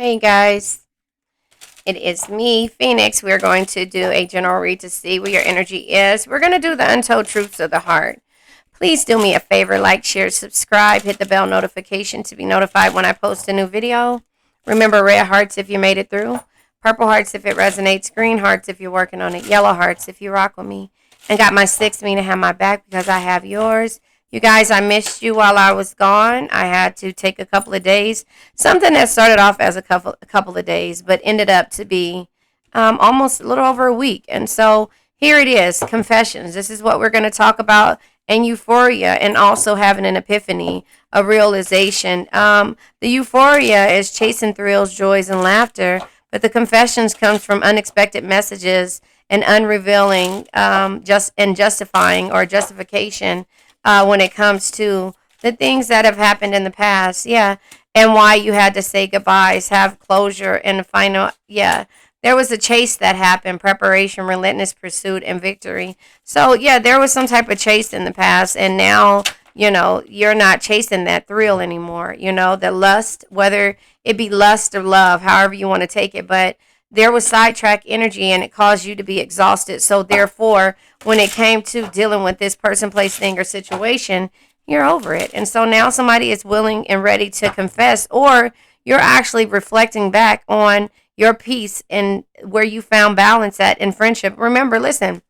Hey guys, it is me, Phoenix. We're going to do a general read to see where your energy is. We're going to do the untold truths of the heart. Please do me a favor, like, share, subscribe, hit the bell notification to be notified when I post a new video. Remember, red hearts if you made it through, purple hearts if it resonates, green hearts if you're working on it, yellow hearts if you rock with me, and got my six meaning have my back because I have yours. You guys, I missed you while I was gone. I had to take a couple of days. Something that started off as a couple of days, but ended up to be almost a little over a week. And so here it is, confessions. This is what we're going to talk about, and euphoria, and also having an epiphany, a realization. The euphoria is chasing thrills, joys, and laughter, but the confessions comes from unexpected messages and unrevealing, just and justifying or justification when it comes to the things that have happened in the past. Yeah. And why you had to say goodbyes, have closure, and final. Yeah. There was a chase that happened, preparation, relentless pursuit, and victory. So, yeah, there was some type of chase in the past. And now, you're not chasing that thrill anymore. The lust, whether it be lust or love, however you want to take it. But there was sidetrack energy and it caused you to be exhausted. So, therefore, when it came to dealing with this person, place, thing, or situation, you're over it. And so now somebody is willing and ready to confess, or you're actually reflecting back on your peace and where you found balance at in friendship. Remember, listen,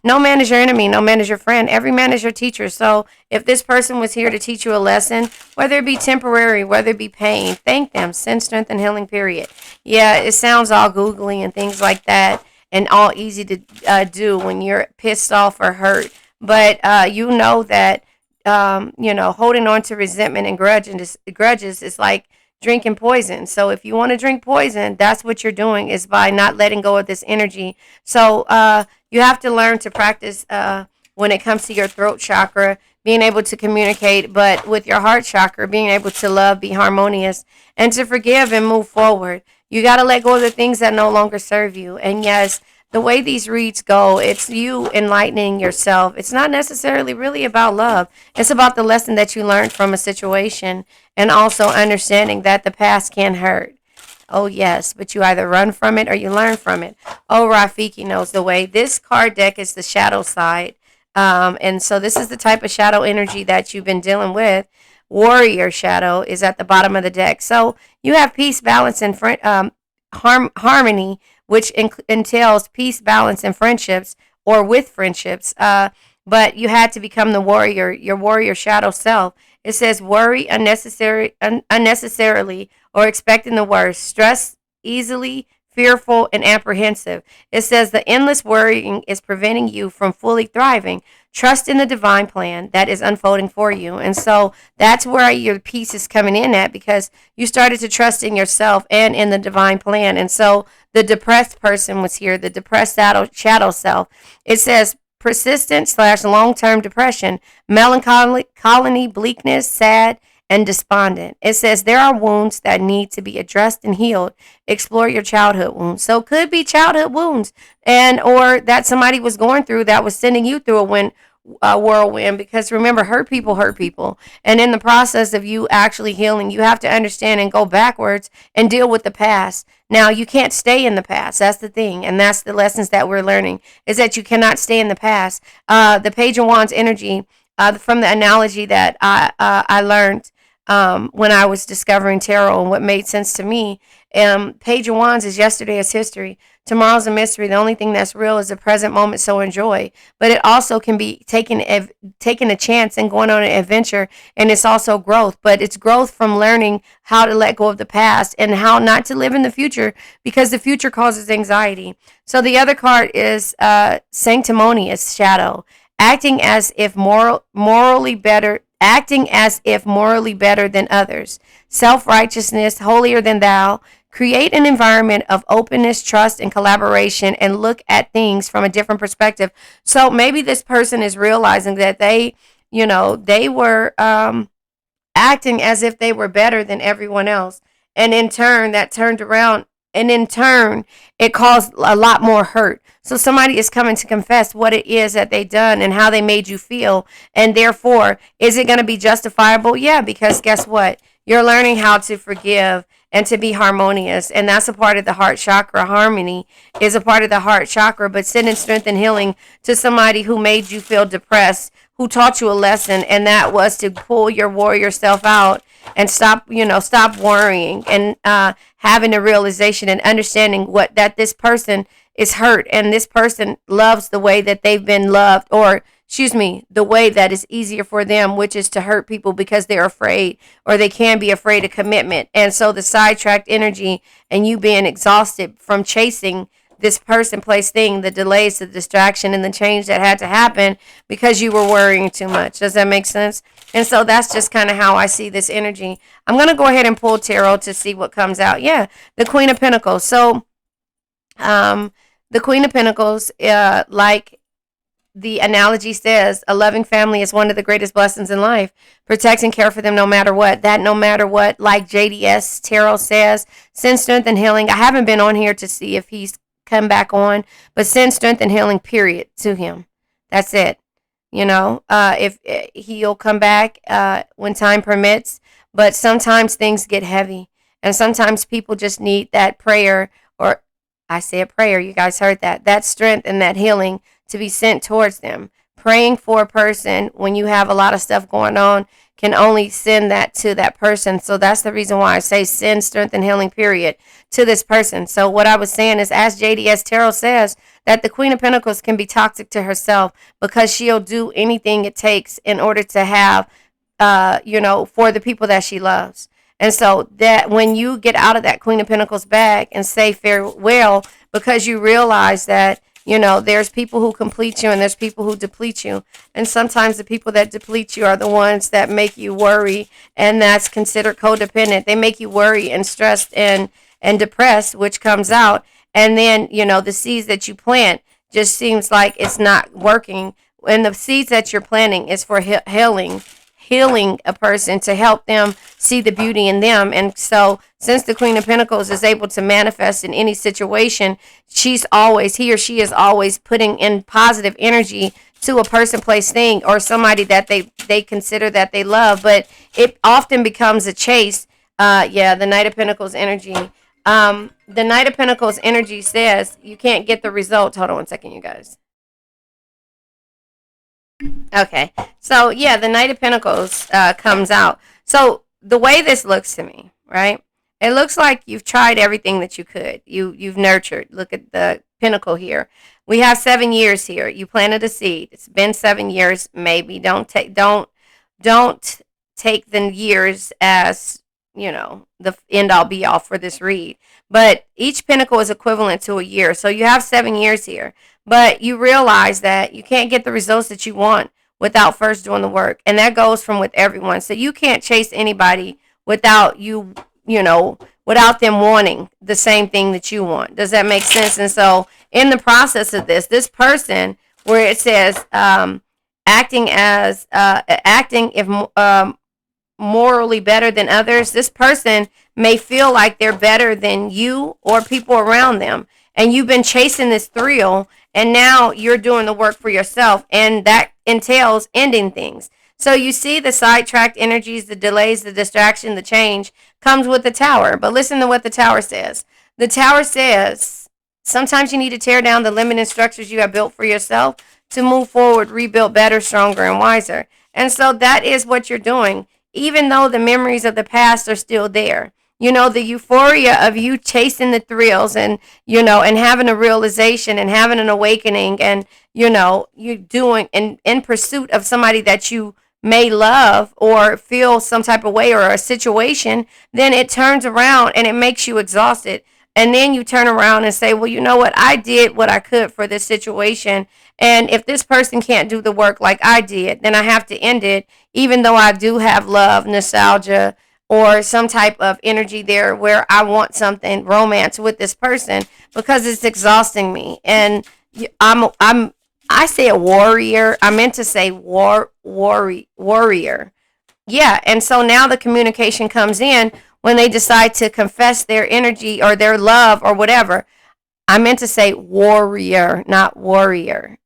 no man is your enemy, no man is your friend. Every man is your teacher. So if this person was here to teach you a lesson, whether it be temporary, whether it be pain, thank them. Send strength and healing, period. Yeah, it sounds all googly and things like that and all easy to do when you're pissed off or hurt. But you know that, holding on to resentment and grudges is like drinking poison. So if you want to drink poison, that's what you're doing, is by not letting go of this energy. So you have to learn to practice when it comes to your throat chakra, being able to communicate, but with your heart chakra, being able to love, be harmonious, and to forgive and move forward. You got to let go of the things that no longer serve you. And yes, the way these reads go, it's you enlightening yourself. It's not necessarily really about love. It's about the lesson that you learned from a situation, and also understanding that the past can hurt. Oh, yes, but you either run from it or you learn from it. Oh, Rafiki knows the way. This card deck is the shadow side. And so this is the type of shadow energy that you've been dealing with. Warrior shadow is at the bottom of the deck. So you have peace, balance, and harmony, which entails peace, balance, and friendships, or with friendships. But you had to become the warrior, your warrior shadow self. It says worry unnecessarily or expecting the worst, stress easily, fearful, and apprehensive. It says the endless worrying is preventing you from fully thriving. Trust in the divine plan that is unfolding for you. And so that's where your peace is coming in at, because you started to trust in yourself and in the divine plan. And so the depressed person was here, the depressed shadow self. It says persistent / long-term depression, melancholy, bleakness, sad, and despondent. It says there are wounds that need to be addressed and healed. Explore your childhood wounds. So it could be childhood wounds, and or that somebody was going through that was sending you through a whirlwind, because remember, hurt people, and in the process of you actually healing, you have to understand and go backwards and deal with the past. Now, you can't stay in the past. That's the thing, and that's the lessons that we're learning, is that you cannot stay in the past. The Page of Wands energy, from the analogy that I learned when I was discovering tarot, and what made sense to me, Page of Wands is yesterday is history. Tomorrow's a mystery. The only thing that's real is the present moment, so enjoy. But it also can be taking a chance and going on an adventure, and it's also growth. But it's growth from learning how to let go of the past and how not to live in the future, because the future causes anxiety. So the other card is sanctimonious shadow, acting as if morally better than others, self-righteousness, holier than thou. Create an environment of openness, trust, and collaboration, and look at things from a different perspective. So maybe this person is realizing that they were acting as if they were better than everyone else. And in turn, that turned around, and in turn, it caused a lot more hurt. So somebody is coming to confess what it is that they done and how they made you feel. And therefore, is it going to be justifiable? Yeah, because guess what? You're learning how to forgive and to be harmonious. And that's a part of the heart chakra. Harmony is a part of the heart chakra. But sending strength and healing to somebody who made you feel depressed, who taught you a lesson, and that was to pull your warrior self out and stop worrying and having a realization and understanding that this person is hurt and this person loves the way that they've been loved, or excuse me, the way that is easier for them, which is to hurt people because they're afraid, or they can be afraid of commitment. And so the sidetracked energy and you being exhausted from chasing this person, place, thing, the delays, the distraction, and the change that had to happen because you were worrying too much. Does that make sense? And so that's just kind of how I see this energy. I'm going to go ahead and pull tarot to see what comes out. Yeah, the Queen of Pentacles. So, the Queen of Pentacles, like the analogy says, a loving family is one of the greatest blessings in life. Protect and care for them no matter what. That no matter what, like JDS Tarot says, send strength and healing. I haven't been on here to see if he's come back on, but send strength and healing, period, to him. That's it. If he'll come back when time permits, but sometimes things get heavy, and sometimes people just need that prayer, or I say a prayer, you guys heard that strength and that healing to be sent towards them. Praying for a person when you have a lot of stuff going on can only send that to that person. So that's the reason why I say send strength and healing, period, to this person. So what I was saying is, as JDS Tarot says, that the Queen of Pentacles can be toxic to herself because she'll do anything it takes in order to have, for the people that she loves. And so that when you get out of that Queen of Pentacles bag and say farewell, because you realize that, there's people who complete you and there's people who deplete you. And sometimes the people that deplete you are the ones that make you worry, and that's considered codependent. They make you worry and stressed and depressed, which comes out. And then, the seeds that you plant just seems like it's not working. And the seeds that you're planting is for healing a person, to help them see the beauty in them. And so since the Queen of Pentacles is able to manifest in any situation, he or she is always putting in positive energy to a person, place, thing, or somebody that they consider that they love. But it often becomes a chase. The Knight of Pentacles energy. The Knight of Pentacles energy says you can't get the result. Hold on one second, you guys. Okay, so yeah, the Knight of Pentacles comes out. So the way this looks to me, right? It looks like you've tried everything that you could. You've nurtured. Look at the pentacle here. We have 7 years here. You planted a seed. It's been 7 years. Maybe don't take the years as the end all be all for this read. But each pentacle is equivalent to a year. So you have 7 years here. But you realize that you can't get the results that you want without first doing the work. And that goes from with everyone. So you can't chase anybody without without them wanting the same thing that you want. Does that make sense? And so in the process of this person, where it says acting if morally better than others, this person may feel like they're better than you or people around them. And you've been chasing this thrill, and now you're doing the work for yourself, and that entails ending things. So you see the sidetracked energies, the delays, the distraction, the change comes with the Tower. But listen to what the Tower says. The Tower says sometimes you need to tear down the limiting structures you have built for yourself to move forward, rebuild better, stronger, and wiser. And so that is what you're doing, even though the memories of the past are still there. The euphoria of you chasing the thrills and having a realization and having an awakening, and, you doing in pursuit of somebody that you may love or feel some type of way, or a situation, then it turns around and it makes you exhausted. And then you turn around and say, well, you know what? I did what I could for this situation. And if this person can't do the work like I did, then I have to end it, even though I do have love, nostalgia, or some type of energy there where I want something, romance with this person, because it's exhausting me. And I say a warrior. I meant to say warrior. Yeah. And so now the communication comes in when they decide to confess their energy or their love or whatever. I meant to say warrior, not warrior,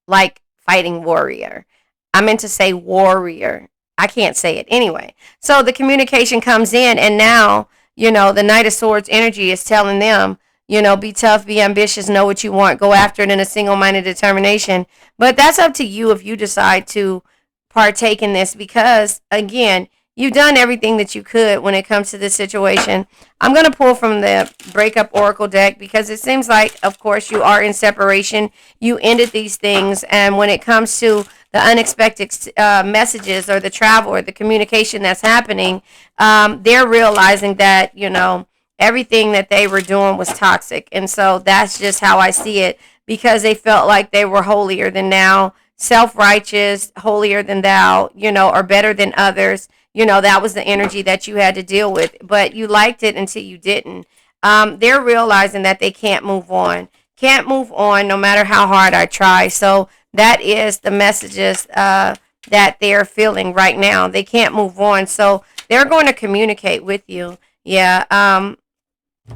like fighting warrior. I meant to say warrior. I can't say it anyway. So the communication comes in, and now, the Knight of Swords energy is telling them, be tough, be ambitious, know what you want, go after it in a single minded determination. But that's up to you if you decide to partake in this, because, again, you've done everything that you could when it comes to this situation. I'm going to pull from the breakup oracle deck because it seems like, of course, you are in separation. You ended these things. And when it comes to the unexpected messages or the travel or the communication that's happening, they're realizing that, everything that they were doing was toxic. And so that's just how I see it, because they felt like they were holier than thou, self-righteous, holier than thou, or better than others. That was the energy that you had to deal with, but you liked it until you didn't. They're realizing that they can't move on no matter how hard I try. So that is the messages that they're feeling right now. They can't move on. So they're going to communicate with you. Yeah.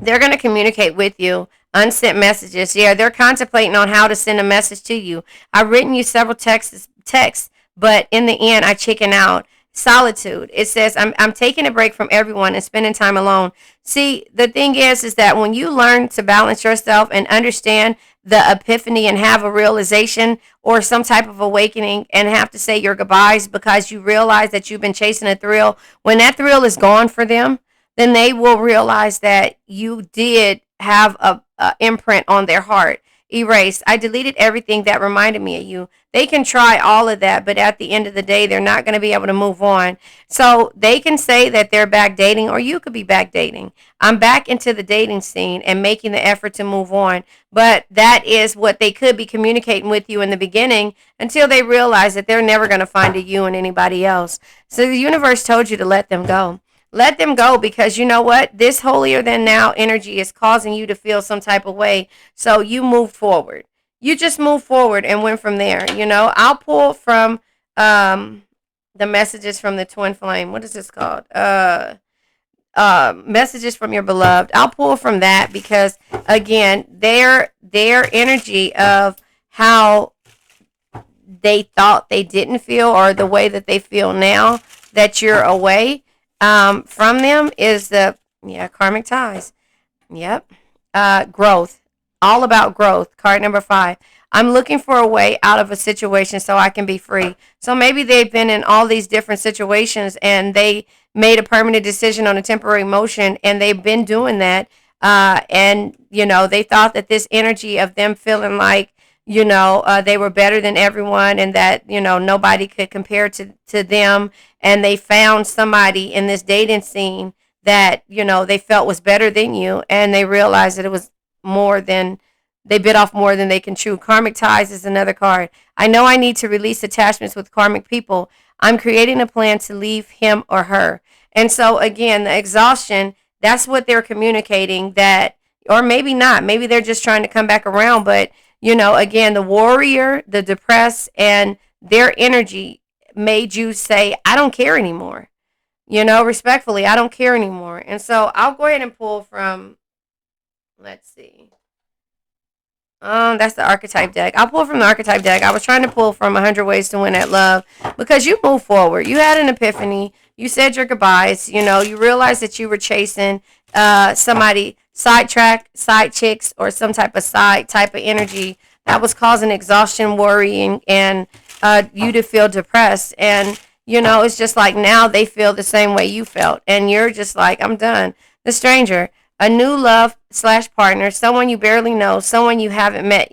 They're going to communicate with you. Unsent messages. Yeah, they're contemplating on how to send a message to you. I've written you several texts, but in the end, I chicken out. Solitude. It says, I'm taking a break from everyone and spending time alone. See, the thing is that when you learn to balance yourself and understand the epiphany and have a realization or some type of awakening and have to say your goodbyes because you realize that you've been chasing a thrill, when that thrill is gone for them, then they will realize that you did have a imprint on their heart. Erased. I deleted everything that reminded me of you. They can try all of that, but at the end of the day, they're not going to be able to move on. So they can say that they're back dating, or you could be back dating. I'm back into the dating scene and making the effort to move on. But that is what they could be communicating with you in the beginning until they realize that they're never going to find a you and anybody else. So the universe told you to let them go. Let them go, because you know what? This holier than now energy is causing you to feel some type of way. So you move forward. You just move forward and went from there. I'll pull from the messages from the twin flame. What is this called? Messages from your beloved. I'll pull from that because, again, their energy of how they thought they didn't feel, or the way that they feel now that you're away from them, is the karmic ties. Yep. Growth. All about growth. Card number 5. I'm looking for a way out of a situation so I can be free. So maybe they've been in all these different situations and they made a permanent decision on a temporary motion, and they've been doing that. And they thought that this energy of them feeling like, they were better than everyone, and that, nobody could compare to them. And they found somebody in this dating scene that, they felt was better than you. And they realized that it was more than, they bit off more than they can chew. Karmic ties is another card. I know I need to release attachments with karmic people. I'm creating a plan to leave him or her. And so, again, the exhaustion, that's what they're communicating, that, or maybe not. Maybe they're just trying to come back around. But, again, the warrior, the depressed, and their energy made you say, I don't care anymore. Respectfully, I don't care anymore. And so I'll go ahead and pull from, let's see. That's the archetype deck. I'll pull from the archetype deck. I was trying to pull from 100 Ways to Win at Love, because you move forward. You had an epiphany. You said your goodbyes. You realized that you were chasing somebody, sidetrack, side chicks, or some type of side type of energy that was causing exhaustion, worrying, and you to feel depressed. And, it's just like now they feel the same way you felt. And you're just like, I'm done. The stranger. A new love / partner, someone you barely know, someone you haven't met,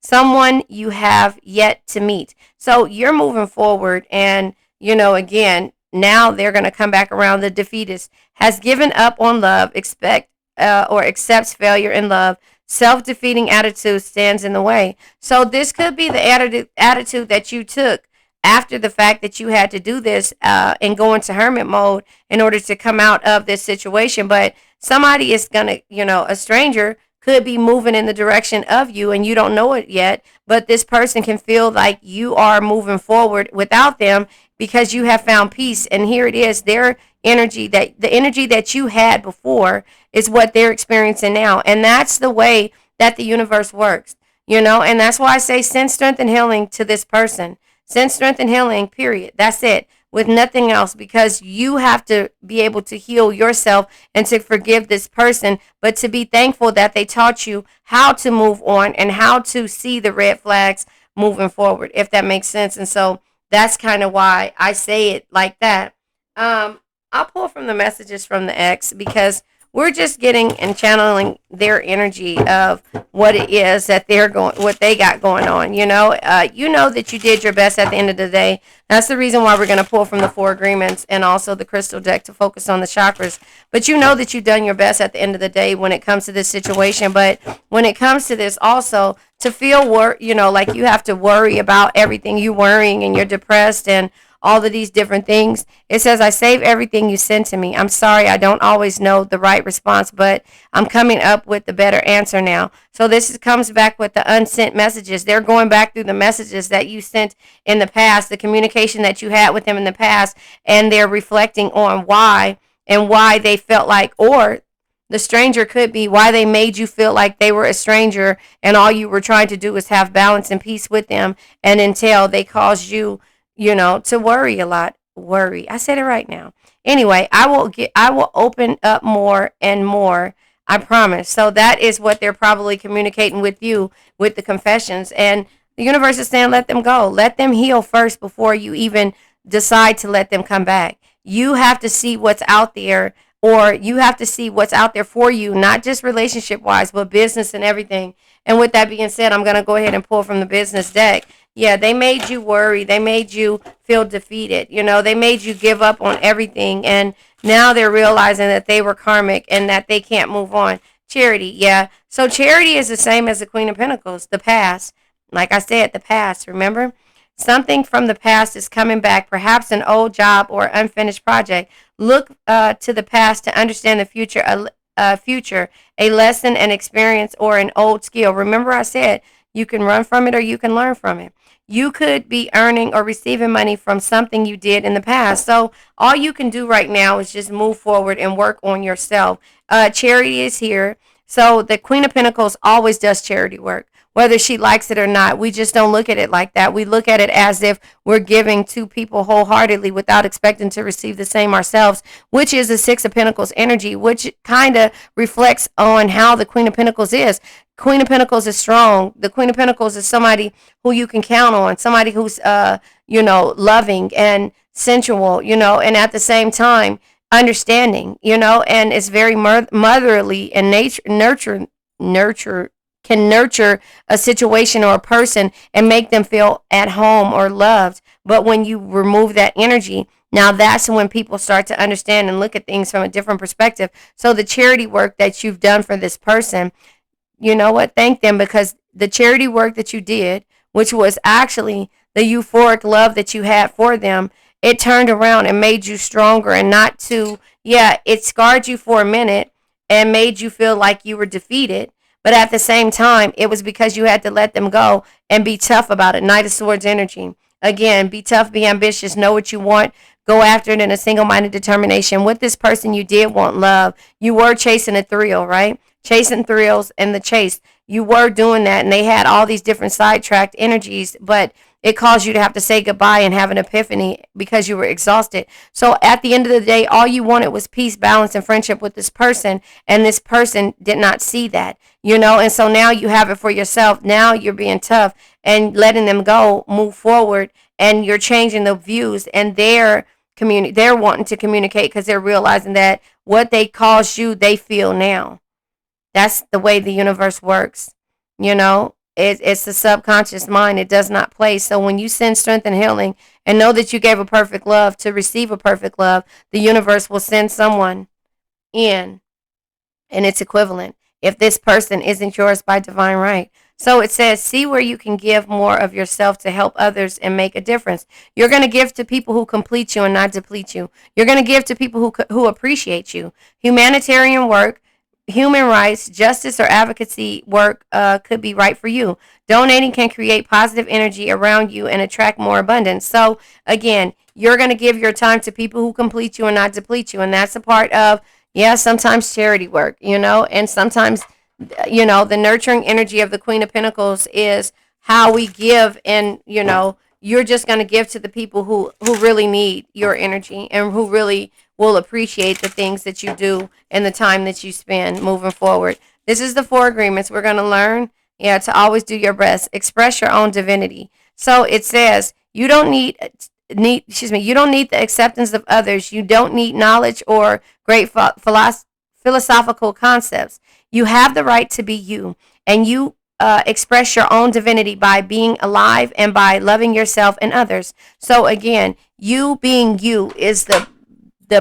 someone you have yet to meet. So you're moving forward, and, again, now they're going to come back around. The defeatist has given up on love, accepts failure in love. Self-defeating attitude stands in the way. So this could be the attitude that you took after the fact that you had to do this and go into hermit mode in order to come out of this situation. But somebody is going to, a stranger could be moving in the direction of you, and you don't know it yet. But this person can feel like you are moving forward without them because you have found peace. And here it is, their energy, that the energy that you had before is what they're experiencing now. And that's the way that the universe works, and that's why I say send strength and healing to this person. Send strength and healing, period. That's it. with nothing else, because you have to be able to heal yourself and to forgive this person, but to be thankful that they taught you how to move on and how to see the red flags moving forward, if that makes sense. And so that's kind of why I say it like that. I'll pull from the messages from the ex, because we're just getting and channeling their energy of what it is that they're going, what they got going on. You know that you did your best at the end of the day. That's the reason why we're going to pull from the four agreements and also the crystal deck to focus on the chakras. But you know that you've done your best at the end of the day when it comes to this situation. But when it comes to this, also to feel like you have to worry about everything, you worrying and you're depressed and all of these different things. It says, I save everything you send to me. I'm sorry, I don't always know the right response, but I'm coming up with the better answer now. So this comes back with the unsent messages. They're going back through the messages that you sent in the past, the communication that you had with them in the past, and they're reflecting on why they felt like, or the stranger could be why they made you feel like they were a stranger and all you were trying to do is have balance and peace with them, and until they caused you, to worry a lot. Worry. I said it right now. Anyway, I will open up more and more. I promise. So that is what they're probably communicating with you with the confessions. And the universe is saying, let them go. Let them heal first before you even decide to let them come back. You have to see what's out there, or you have to see what's out there for you, not just relationship wise, but business and everything. And with that being said, I'm going to go ahead and pull from the business deck. Yeah, they made you worry. They made you feel defeated. They made you give up on everything. And now they're realizing that they were karmic and that they can't move on. Charity, yeah. So charity is the same as the Queen of Pentacles, the past. Like I said, the past, remember? Something from the past is coming back, perhaps an old job or unfinished project. Look to the past to understand the future, a lesson, an experience, or an old skill. Remember I said you can run from it or you can learn from it. You could be earning or receiving money from something you did in the past. So all you can do right now is just move forward and work on yourself. Charity is here. So the Queen of Pentacles always does charity work, whether she likes it or not. We just don't look at it like that. We look at it as if we're giving to people wholeheartedly without expecting to receive the same ourselves, which is the Six of Pentacles energy, which kind of reflects on how the Queen of Pentacles is. Queen of Pentacles is strong. The Queen of Pentacles is somebody who you can count on, somebody who's, loving and sensual, and at the same time, understanding, and is very motherly and can nurture a situation or a person and make them feel at home or loved. But when you remove that energy, now that's when people start to understand and look at things from a different perspective. So the charity work that you've done for this person, you know what? Thank them, because the charity work that you did, which was actually the euphoric love that you had for them, it turned around and made you stronger, and not to, it scarred you for a minute and made you feel like you were defeated. But at the same time, it was because you had to let them go and be tough about it. Knight of Swords energy. Again, be tough, be ambitious, know what you want, go after it in a single-minded determination. With this person, you did want love. You were chasing a thrill, right? Chasing thrills and the chase. You were doing that, and they had all these different sidetracked energies, but it caused you to have to say goodbye and have an epiphany because you were exhausted. So at the end of the day, all you wanted was peace, balance, and friendship with this person, and this person did not see that, and so now you have it for yourself. Now you're being tough and letting them go, move forward, and you're changing the views, and they're wanting to communicate because they're realizing that what they caused you, they feel now. That's the way the universe works. It's the subconscious mind. It does not play. So when you send strength and healing and know that you gave a perfect love to receive a perfect love, the universe will send someone in, and it's equivalent if this person isn't yours by divine right. So it says, see where you can give more of yourself to help others and make a difference. You're going to give to people who complete you and not deplete you. You're going to give to people who appreciate you. Humanitarian work, human rights, justice, or advocacy work could be right for you. Donating can create positive energy around you and attract more abundance. So again, you're going to give your time to people who complete you and not deplete you. And that's a part of, sometimes charity work, and sometimes, the nurturing energy of the Queen of Pentacles is how we give and, you're just going to give to the people who really need your energy and who really will appreciate the things that you do and the time that you spend moving forward. This is the 4 agreements we're going to learn. Yeah, to always do your best, express your own divinity. So it says you don't you don't need the acceptance of others. You don't need knowledge or great philosophical concepts. You have the right to be you, and you express your own divinity by being alive and by loving yourself and others. So again, you being you is the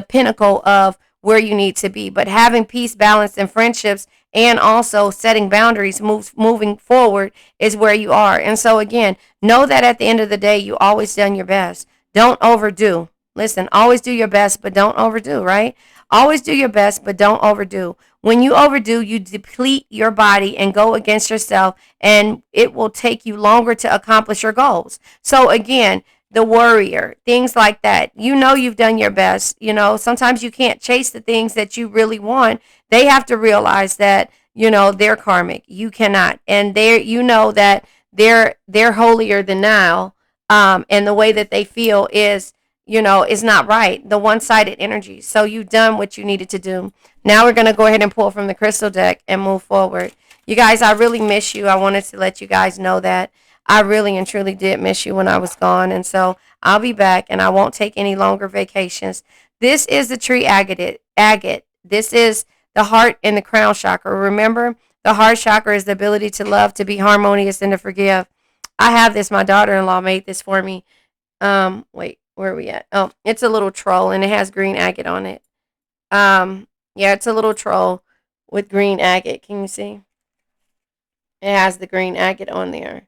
pinnacle of where you need to be. But having peace, balance, and friendships, and also setting boundaries, moving forward, is where you are. And so again, know that at the end of the day, you always done your best. Don't overdo. Listen, always do your best, but don't overdo, right? Always do your best, but don't overdo. When you overdo, you deplete your body and go against yourself, and it will take you longer to accomplish your goals. So again, the worrier, things like that. You know you've done your best. You know, sometimes you can't chase the things that you really want. They have to realize that, you know, they're karmic. You cannot. And you know that they're holier than now. And the way that they feel is, you know, is not right. The one-sided energy. So you've done what you needed to do. Now we're going to go ahead and pull from the crystal deck and move forward. You guys, I really miss you. I wanted to let you guys know that I really and truly did miss you when I was gone. And so I'll be back, and I won't take any longer vacations. This is the tree agate. This is the heart and the crown chakra. Remember, the heart chakra is the ability to love, to be harmonious, and to forgive. I have this. My daughter-in-law made this for me. Wait, where are we at? Oh, it's a little troll, and it has green agate on it. Yeah, it's a little troll with green agate. Can you see? It has the green agate on there.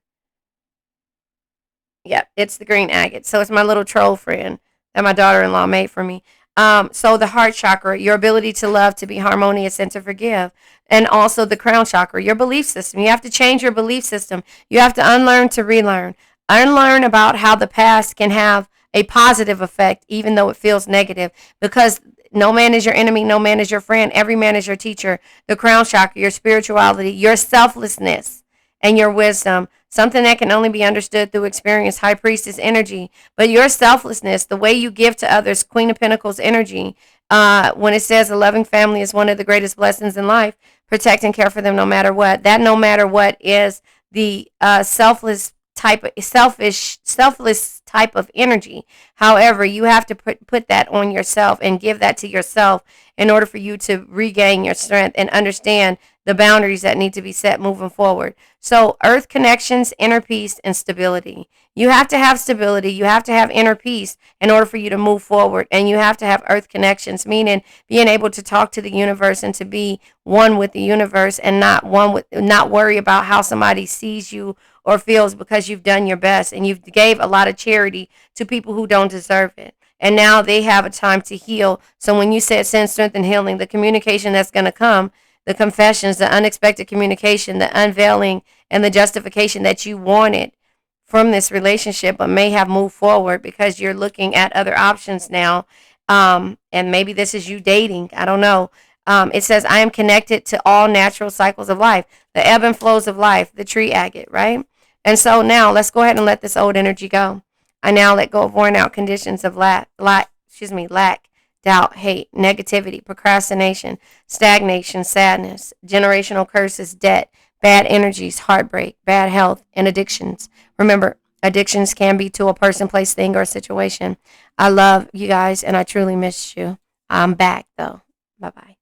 Yep, it's the green agate. So it's my little troll friend that my daughter-in-law made for me. So the heart chakra, your ability to love, to be harmonious, and to forgive. And also the crown chakra, your belief system. You have to change your belief system. You have to unlearn to relearn. Unlearn about how the past can have a positive effect, even though it feels negative. Because no man is your enemy, no man is your friend. Every man is your teacher. The crown chakra, your spirituality, your selflessness, and your wisdom. Something that can only be understood through experience, high priestess energy. But your selflessness, the way you give to others, Queen of Pentacles energy, when it says a loving family is one of the greatest blessings in life, protect and care for them no matter what. That no matter what is the selfless type of energy. However, you have to put that on yourself and give that to yourself in order for you to regain your strength and understand the boundaries that need to be set moving forward. So earth connections, inner peace, and stability. You have to have stability. You have to have inner peace in order for you to move forward. And you have to have earth connections, meaning being able to talk to the universe and to be one with the universe, and not worry about how somebody sees you or feels, because you've done your best and you've gave a lot of charity to people who don't deserve it. And now they have a time to heal. So when you said send strength and healing, the communication that's going to come, the confessions, the unexpected communication, the unveiling, and the justification that you wanted from this relationship, but may have moved forward because you're looking at other options now. And maybe this is you dating. I don't know. It says, I am connected to all natural cycles of life, the ebb and flows of life, the tree agate, right? And so now let's go ahead and let this old energy go. I now let go of worn out conditions of lack, doubt, hate, negativity, procrastination, stagnation, sadness, generational curses, debt, bad energies, heartbreak, bad health, and addictions. Remember, addictions can be to a person, place, thing, or situation. I love you guys, and I truly miss you. I'm back, though. Bye-bye.